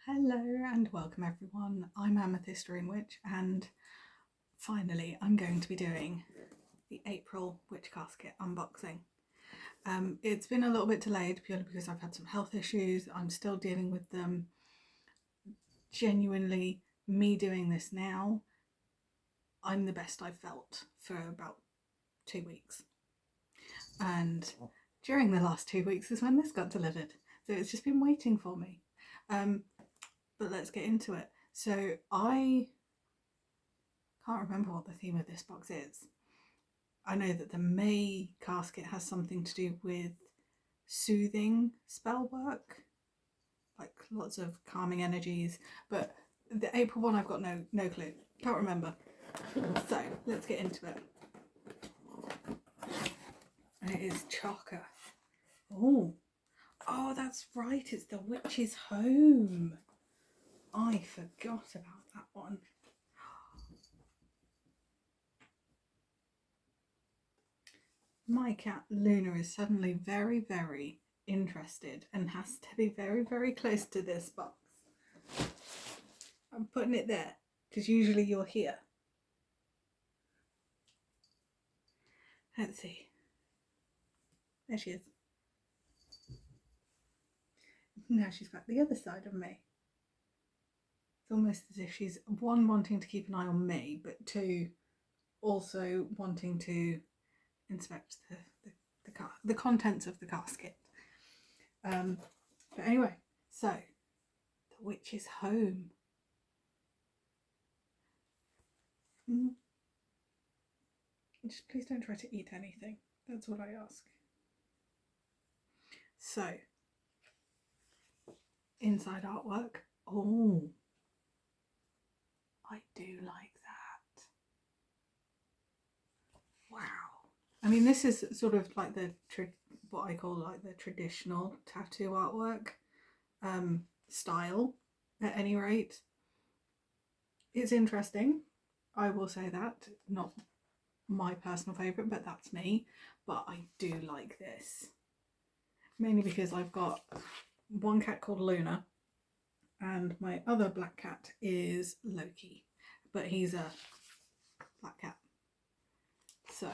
Hello and welcome everyone. I'm Amethyst Witch and finally I'm going to be doing the April Witch Casket unboxing. It's been a little bit delayed purely because I've had some health issues. I'm still dealing with them. Genuinely, me doing this now, I'm the best I've felt for about 2 weeks. And during the last 2 weeks is when this got delivered. So it's just been waiting for me. But let's get into it. So I can't remember what the theme of this box is. I know that the May casket has something to do with soothing spell work, like lots of calming energies, but the April one I've got no clue, can't remember. So let's get into it. And it is Chaka. Oh, that's right, it's the Witch's Home. I forgot about that one. My cat Luna is suddenly very, very interested and has to be very, very close to this box. I'm putting it there because usually you're here. Let's see. There she is. Now she's back the other side of me. It's almost as if she's, one, wanting to keep an eye on me, but two, also wanting to inspect the contents of the casket. But anyway, so the Witch's Home. Just please don't try to eat anything. That's what I ask. So, inside artwork. Oh, I do like that. Wow. I mean, this is sort of like what I call like the traditional tattoo artwork style, at any rate. It's interesting, I will say that. Not my personal favourite, but that's me. But I do like this. Mainly because I've got one cat called Luna and my other black cat is Loki, but he's a black cat. So,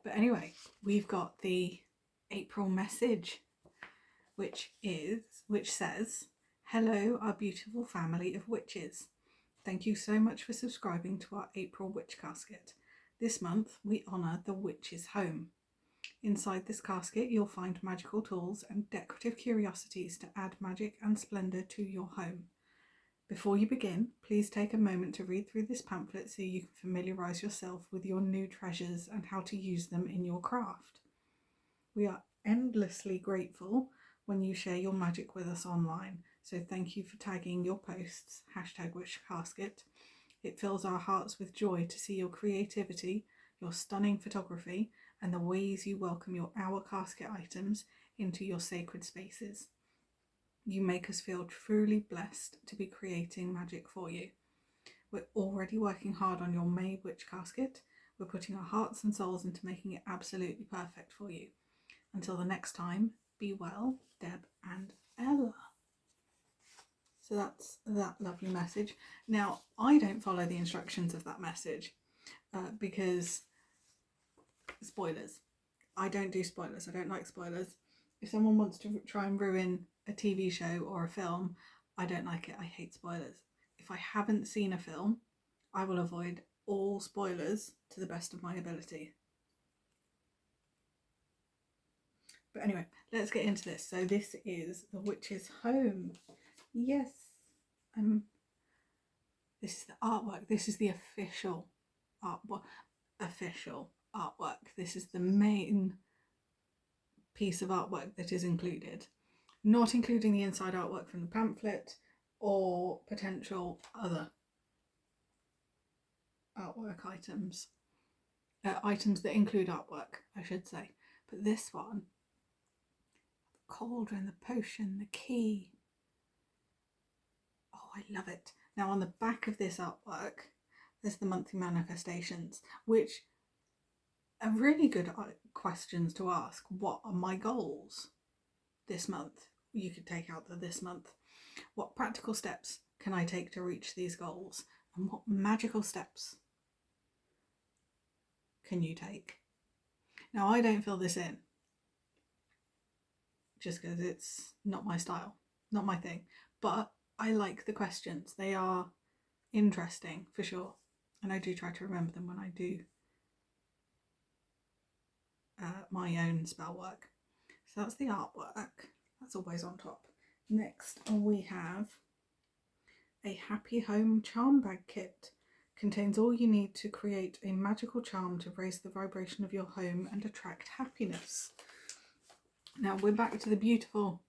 but anyway, we've got the April message, which says, "Hello, our beautiful family of witches. Thank you so much for subscribing to our April Witch Casket. This month we honour the Witch's Home. Inside this casket you'll find magical tools and decorative curiosities to add magic and splendour to your home. Before you begin, please take a moment to read through this pamphlet so you can familiarise yourself with your new treasures and how to use them in your craft. We are endlessly grateful when you share your magic with us online, so thank you for tagging your posts, #WitchCasket. It fills our hearts with joy to see your creativity, your stunning photography, and the ways you welcome your Hour Casket items into your sacred spaces. You make us feel truly blessed to be creating magic for you. We're already working hard on your May Witch Casket. We're putting our hearts and souls into making it absolutely perfect for you. Until the next time, be well, Deb and Ella." So that's that lovely message. Now, I don't follow the instructions of that message because spoilers. I don't do spoilers. I don't like spoilers. If someone wants to try and ruin a TV show or a film, I don't like it. I hate spoilers. If I haven't seen a film, I will avoid all spoilers to the best of my ability. But anyway, let's get into this. So this is the Witch's Home. Yes. This is the artwork. This is the official artwork. This is the main piece of artwork that is included, not including the inside artwork from the pamphlet or potential other artwork items. Items that include artwork, I should say. But this one, the cauldron, the potion, the key. Oh, I love it. Now on the back of this artwork, there's the monthly manifestations, which are really good questions to ask. What are my goals this month? You could take out the this month. What practical steps can I take to reach these goals? And what magical steps can you take? Now, I don't fill this in just because it's not my style, not my thing, but I like the questions. They are interesting for sure, and I do try to remember them when I do my own spell work. So that's the artwork, that's always on top. Next we have a Happy Home Charm Bag Kit. Contains all you need to create a magical charm to raise the vibration of your home and attract happiness. Now we're back to the beautiful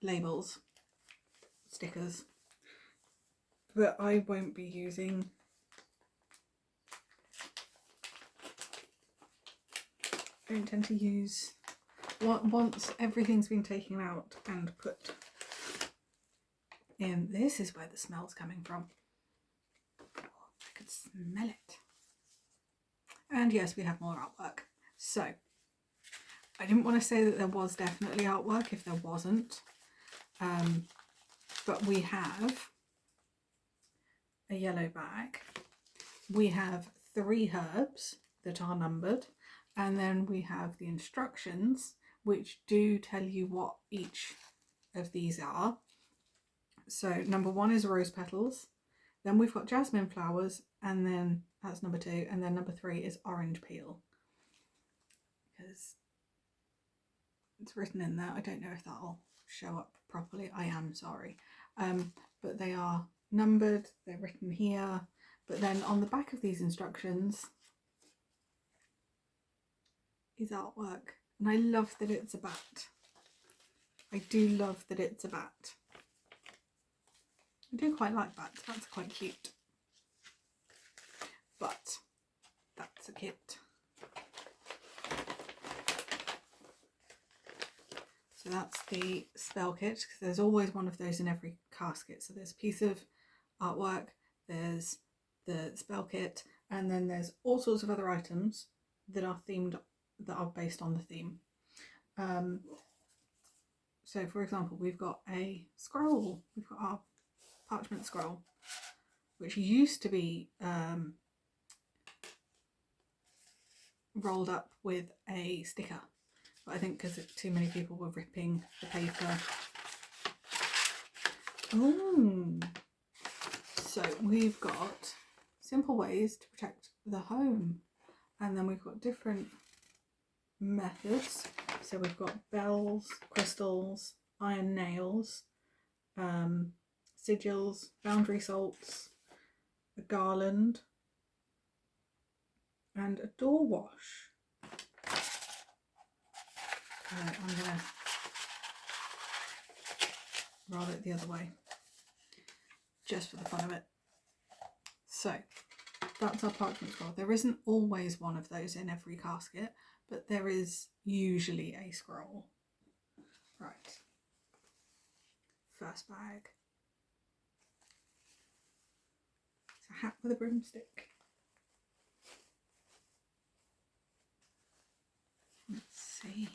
labels, stickers, but I won't be using I don't tend to use once everything's been taken out and put in. This is where the smell's coming from. Oh, I could smell it. And yes, we have more artwork. So I didn't want to say that there was definitely artwork if there wasn't, but we have a yellow bag, we have 3 herbs that are numbered, and then we have the instructions which do tell you what each of these are. So number 1 is rose petals, then we've got jasmine flowers, and then that's number 2, and then number 3 is orange peel, because it's written in there. I don't know if that'll show up properly, I am sorry, but they are numbered, they're written here. But then on the back of these instructions is artwork, and I love that it's a bat. I do love that it's a bat. I do quite like bats, that's quite cute. But that's a kit. So that's the spell kit, because there's always one of those in every casket. So there's a piece of artwork, there's the spell kit, and then there's all sorts of other items that are themed, that are based on the theme. So for example, we've got a scroll, we've got our parchment scroll, which used to be rolled up with a sticker, but I think because too many people were ripping the paper. Ooh. So we've got simple ways to protect the home, and then we've got different methods. So we've got bells, crystals, iron nails, sigils, boundary salts, a garland, and a door wash. I'm going to roll it the other way, just for the fun of it. So that's our parchment scroll. There isn't always one of those in every casket, but there is usually a scroll. Right. First bag. It's a hat with a broomstick. Let's see.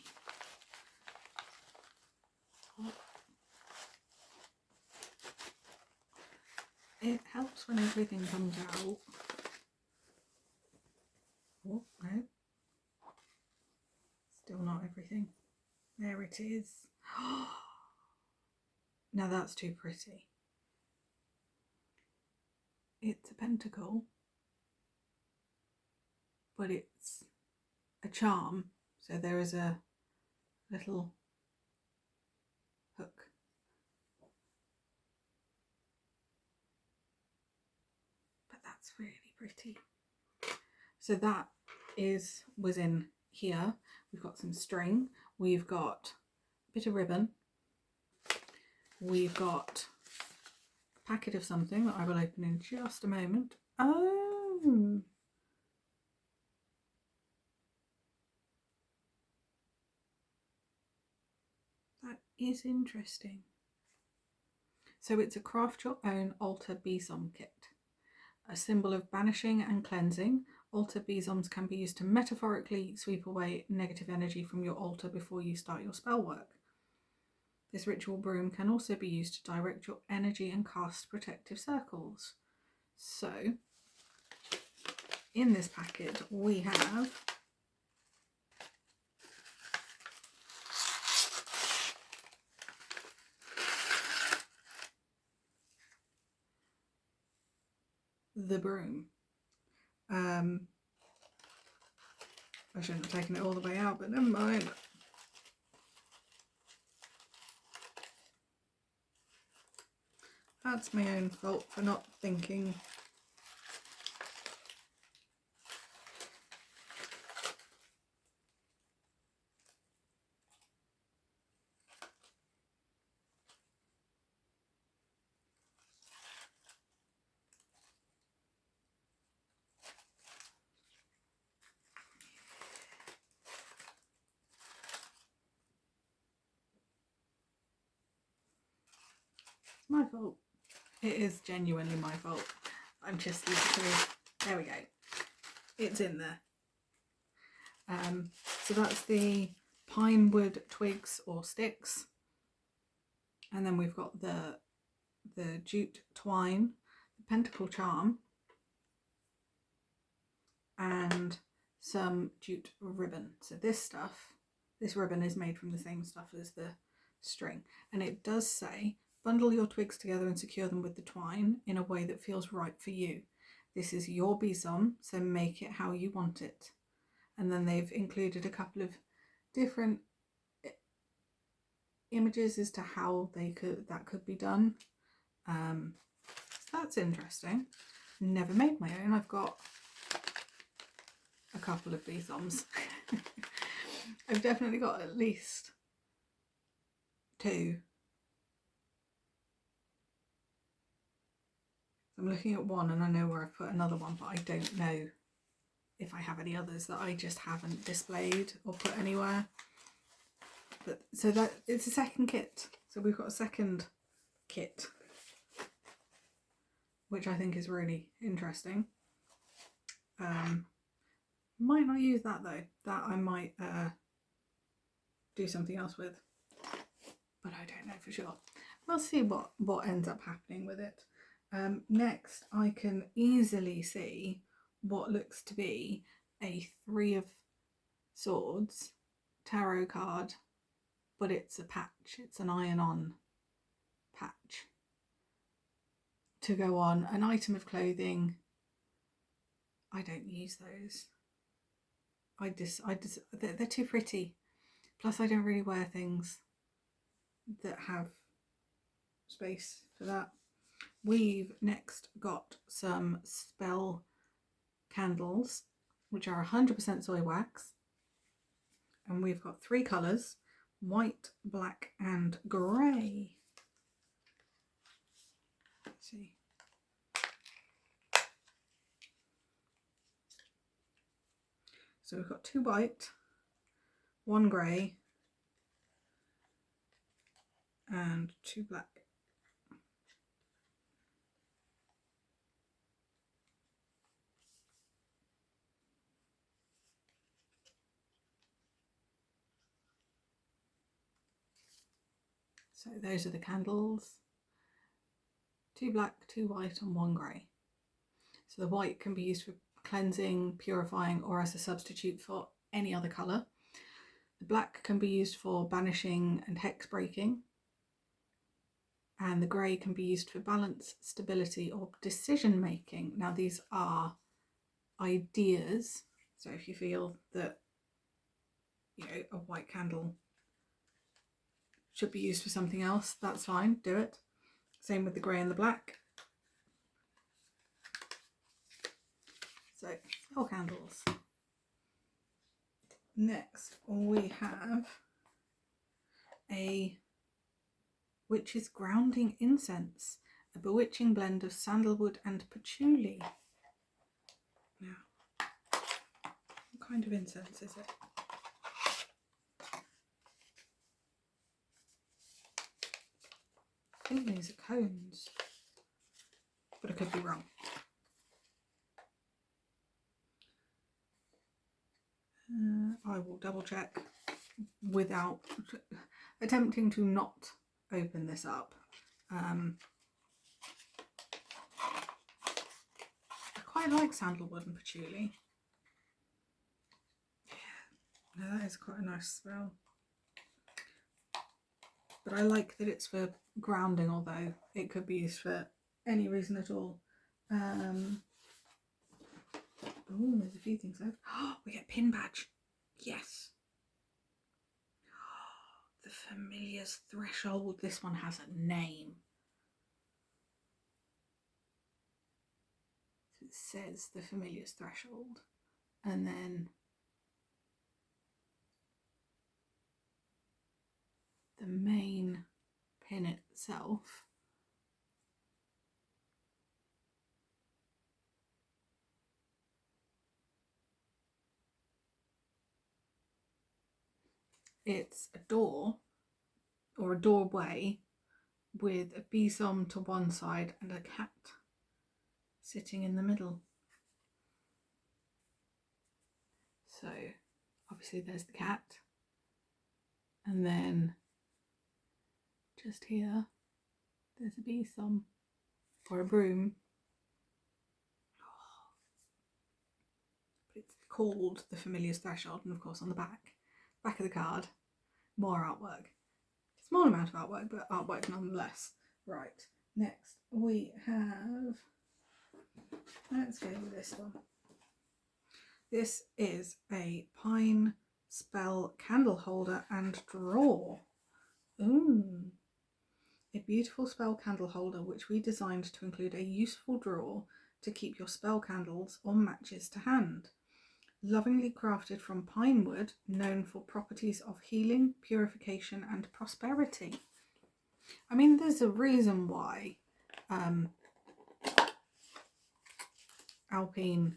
Oh. It helps when everything comes out. Oh, no. Still not everything. There it is. Now that's too pretty. It's a pentacle, but it's a charm. So there is a little hook. But that's really pretty. So that was in here. We've got some string, we've got a bit of ribbon, we've got a packet of something that I will open in just a moment. Oh! That is interesting. So it's a craft your own altar Besom kit, a symbol of banishing and cleansing, altar besoms can be used to metaphorically sweep away negative energy from your altar before you start your spell work. This ritual broom can also be used to direct your energy and cast protective circles. So, in this packet we have the broom. I shouldn't have taken it all the way out, but never mind. That's my own fault for not thinking. It's my fault. It is genuinely my fault. I'm just used to, there we go. It's in there. So that's the pine wood twigs or sticks. And then we've got the jute twine, the pentacle charm, and some jute ribbon. So this ribbon is made from the same stuff as the string. And it does say, bundle your twigs together and secure them with the twine in a way that feels right for you. This is your besom, so make it how you want it. And then they've included a couple of different images as to how that could be done. So that's interesting. Never made my own. I've got a couple of besoms. I've definitely got at least 2. I'm looking at one and I know where I've put another one, but I don't know if I have any others that I just haven't displayed or put anywhere. But so that it's a second kit. So we've got a second kit, which I think is really interesting. Might not use that though. That I might do something else with, but I don't know for sure. We'll see what ends up happening with it. Next, I can easily see what looks to be a 3 of Swords tarot card, but it's a patch. It's an iron-on patch to go on an item of clothing. I don't use those. They're too pretty. Plus, I don't really wear things that have space for that. We've next got some spell candles, which are 100% soy wax. And we've got 3 colours, white, black and grey. Let's see. So we've got 2 white, 1 grey and 2 black. So those are the candles. 2 black, 2 white and 1 grey. So the white can be used for cleansing, purifying or as a substitute for any other colour. The black can be used for banishing and hex breaking. And the grey can be used for balance, stability or decision making. Now these are ideas. So if you feel that, you know, a white candle should be used for something else, that's fine, do it. Same with the grey and the black. So, all candles. Next, we have a Witch's Grounding Incense, a bewitching blend of sandalwood and patchouli. Now, what kind of incense is it? I think these are cones, but I could be wrong. I will double check without attempting to not open this up. I quite like sandalwood and patchouli. Yeah, no, that is quite a nice smell. But I like that it's for grounding, although it could be used for any reason at all. Oh, there's a few things left. Oh, we get pin badge. Yes. The Familiar's Threshold. This one has a name. So it says the Familiar's Threshold. And then the main pin itself it's a door or a doorway with a besom to one side and a cat sitting in the middle. So obviously there's the cat, and then just here there's a besom or a broom. But it's called the Familiar's Threshold, and of course on the back of the card, more artwork. Small amount of artwork, but artwork nonetheless. Right, next we have, let's go with this one. This is a pine spell candle holder and drawer. Ooh. A beautiful spell candle holder which we designed to include a useful drawer to keep your spell candles or matches to hand. Lovingly crafted from pine wood, known for properties of healing, purification and prosperity. I mean, there's a reason why alpine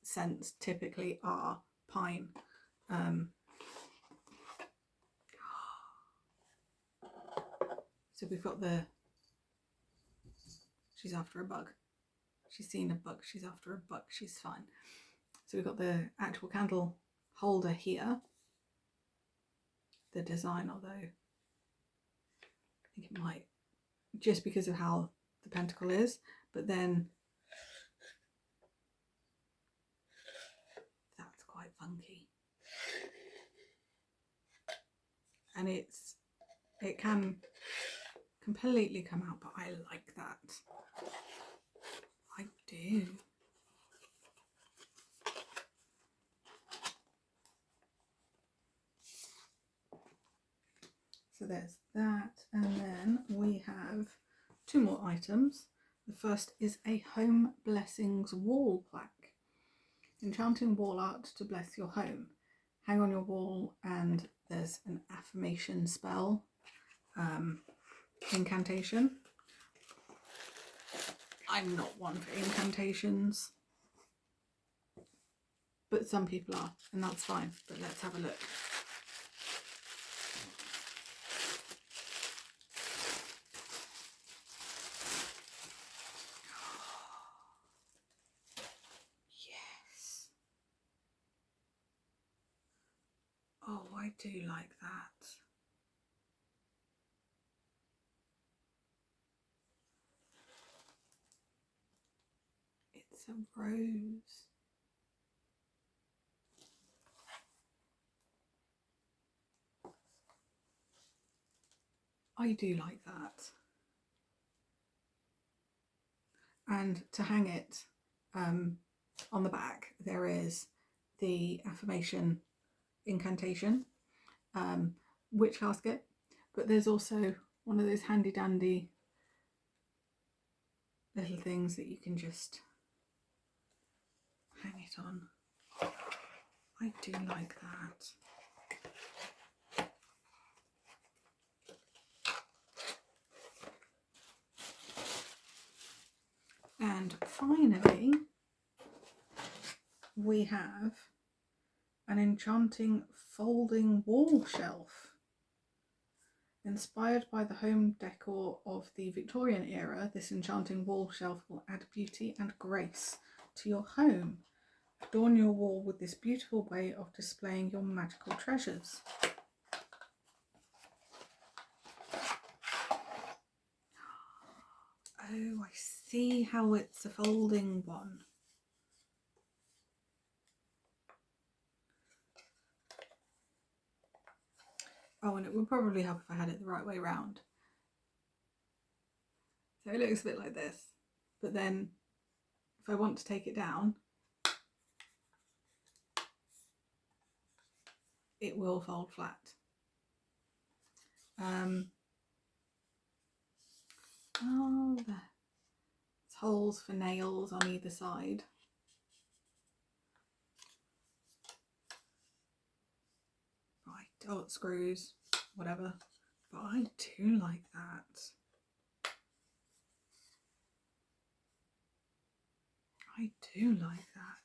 scents typically are pine. So we've got the, she's after a bug. She's seen a bug, she's after a bug, she's fine. So we've got the actual candle holder here. The design, although I think it might, just because of how the pentacle is, but then that's quite funky. And it can completely come out, but I like that. I do. So there's that, and then we have two more items. The first is a Home Blessings wall plaque. Enchanting wall art to bless your home. Hang on your wall, and there's an affirmation spell incantation. I'm not one for incantations, but some people are, and that's fine. But let's have a look. Yes. Oh, I do like that. It's a rose. I do like that. And to hang it on the back, there is the affirmation incantation, Witch Casket, but there's also one of those handy dandy little things that you can just hang it on. I do like that. And finally, we have an enchanting folding wall shelf. Inspired by the home decor of the Victorian era, this enchanting wall shelf will add beauty and grace to your home. Adorn your wall with this beautiful way of displaying your magical treasures. Oh, I see how it's a folding one. Oh, and it would probably help if I had it the right way round. So it looks a bit like this, but then if I want to take it down, it will fold flat. Oh, there's holes for nails on either side. Right, oh, it screws, whatever. But I do like that. I do like that.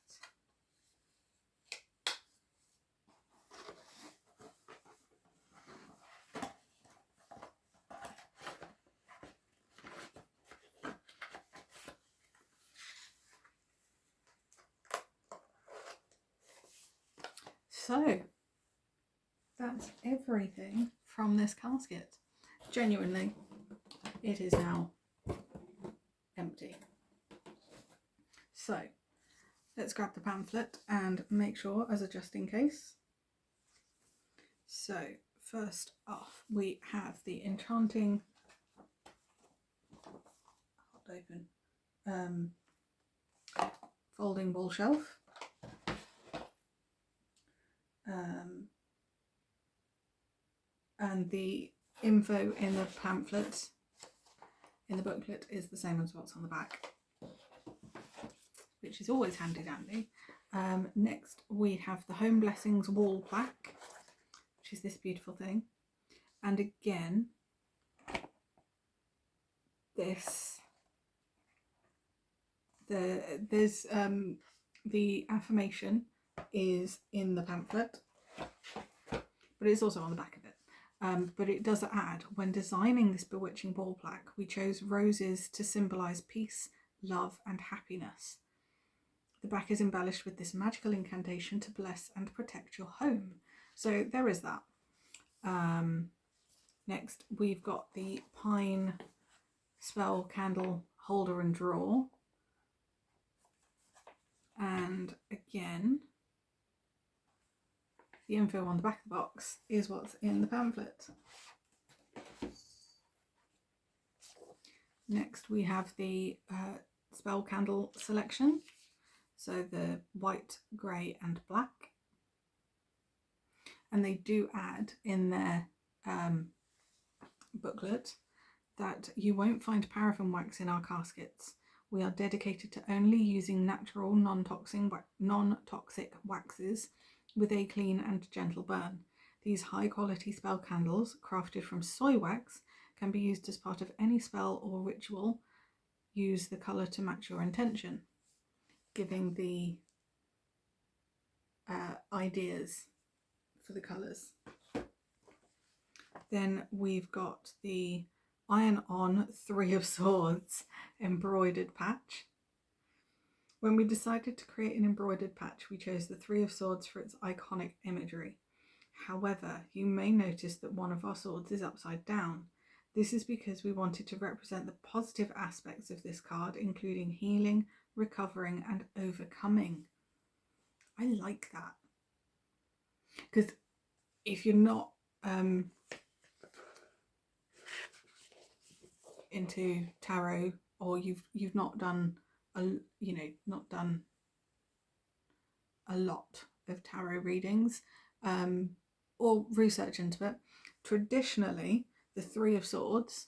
So that's everything from this casket. Genuinely, it is now empty. So let's grab the pamphlet and make sure as a just in case. So first off, we have the enchanting, hold open, folding ball shelf. And the info in the pamphlet, in the booklet, is the same as what's on the back, which is always handy dandy. Next we have the Home Blessings wall plaque, which is this beautiful thing. And again, this, there's the affirmation is in the pamphlet, but it's also on the back of it. But it does add, when designing this bewitching ball plaque, we chose roses to symbolise peace, love and happiness. The back is embellished with this magical incantation to bless and protect your home. So there is that. Next we've got the pine spell candle holder and drawer. And again, the info on the back of the box is what's in the pamphlet. Next we have the spell candle selection. So the white, grey and black. And they do add in their booklet that you won't find paraffin wax in our caskets. We are dedicated to only using natural non-toxic waxes with a clean and gentle burn. These high quality spell candles, crafted from soy wax, can be used as part of any spell or ritual. Use the colour to match your intention, giving the ideas for the colours. Then we've got the Iron On 3 of Swords embroidered patch. When we decided to create an embroidered patch, we chose the 3 of Swords for its iconic imagery. However, you may notice that one of our swords is upside down. This is because we wanted to represent the positive aspects of this card, including healing, recovering and overcoming. I like that. Because if you're not into tarot, or you've not done not done a lot of tarot readings or research into it, traditionally the 3 of Swords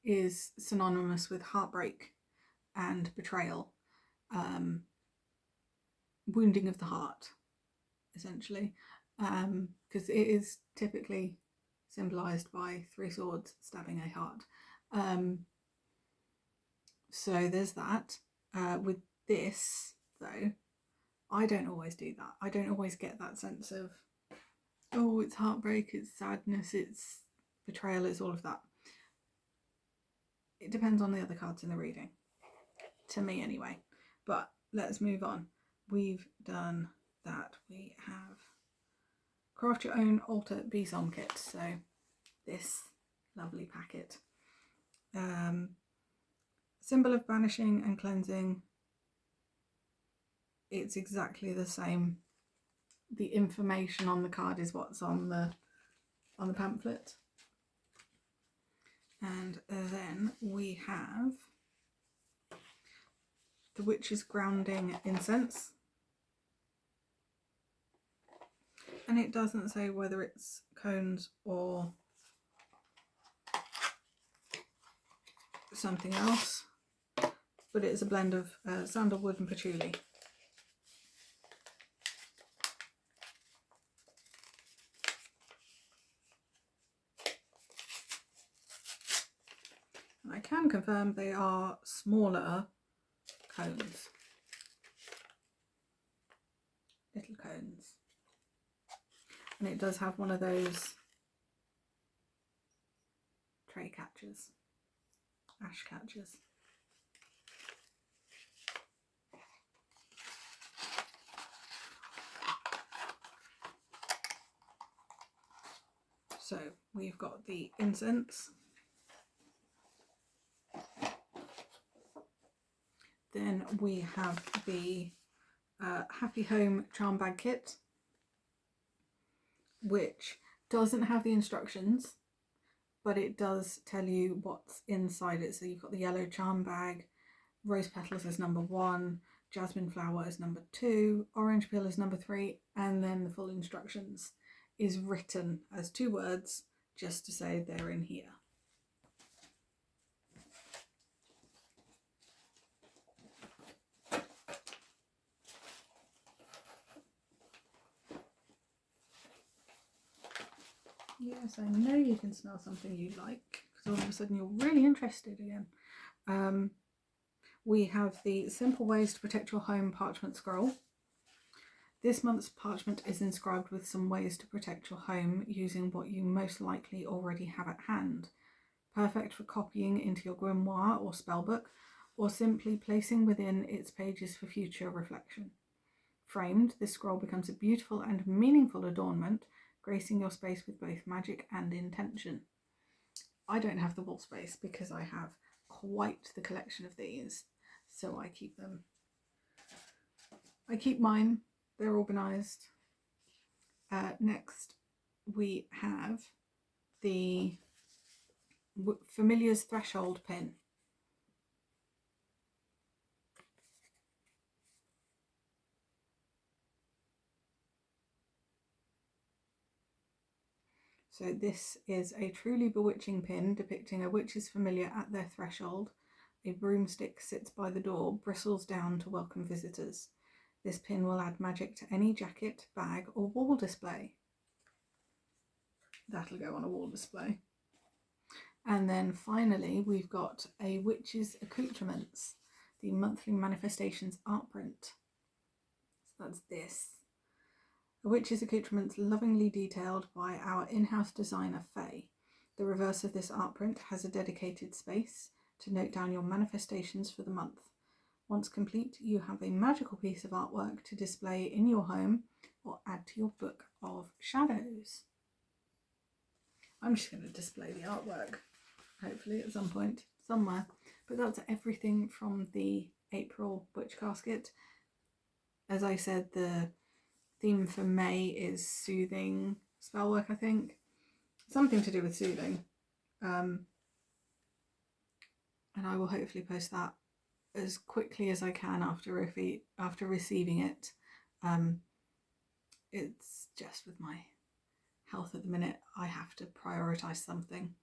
is synonymous with heartbreak and betrayal, wounding of the heart, essentially, because it is typically symbolised by 3 swords stabbing a heart. So there's that. With this, though, I don't always do that. I don't always get that sense of, oh, it's heartbreak, it's sadness, it's betrayal, it's all of that. It depends on the other cards in the reading, to me anyway. But let's move on. We've done that. We have craft your own altar Besom kit. So this lovely packet. Symbol of banishing and cleansing. It's exactly the same. The information on the card is what's on the pamphlet. And then we have the Witch's Grounding Incense. And it doesn't say whether it's cones or something else, but it's a blend of sandalwood and patchouli. And I can confirm they are smaller cones, little cones. And it does have one of those tray catchers, ash catchers. So we've got the incense, then we have the Happy Home Charm Bag Kit, which doesn't have the instructions, but it does tell you what's inside it. So you've got the yellow charm bag, rose petals as number 1, jasmine flower as number 2, orange peel as number 3, and then the full instructions is written as 2 words just to say they're in here. Yes, I know you can smell something you like, because all of a sudden you're really interested again. We have the Simple Ways to Protect Your Home parchment scroll. This month's parchment is inscribed with some ways to protect your home using what you most likely already have at hand. Perfect for copying into your grimoire or spellbook, or simply placing within its pages for future reflection. Framed, this scroll becomes a beautiful and meaningful adornment, gracing your space with both magic and intention. I don't have the wall space because I have quite the collection of these, so I keep them. I keep mine, they're organised. Next we have the Familiar's Threshold pin. So this is a truly bewitching pin depicting a witch's familiar at their threshold. A broomstick sits by the door, bristles down to welcome visitors. This pin will add magic to any jacket, bag or wall display. That'll go on a wall display. And then finally we've got a Witch's Accoutrements, the monthly manifestations art print. So that's this. A Witch's Accoutrements lovingly detailed by our in-house designer Faye. The reverse of this art print has a dedicated space to note down your manifestations for the month. Once complete, you have a magical piece of artwork to display in your home or add to your book of shadows. I'm just going to display the artwork, hopefully at some point, somewhere. But that's everything from the April Witch Casket. As I said, the theme for May is soothing spellwork, I think. Something to do with soothing. And I will hopefully post that as quickly as I can after receiving it. It's just with my health at the minute, I have to prioritise something.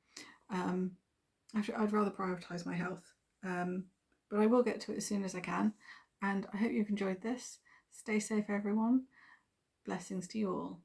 I'd rather prioritise my health. But I will get to it as soon as I can. And I hope you've enjoyed this. Stay safe, everyone. Blessings to you all.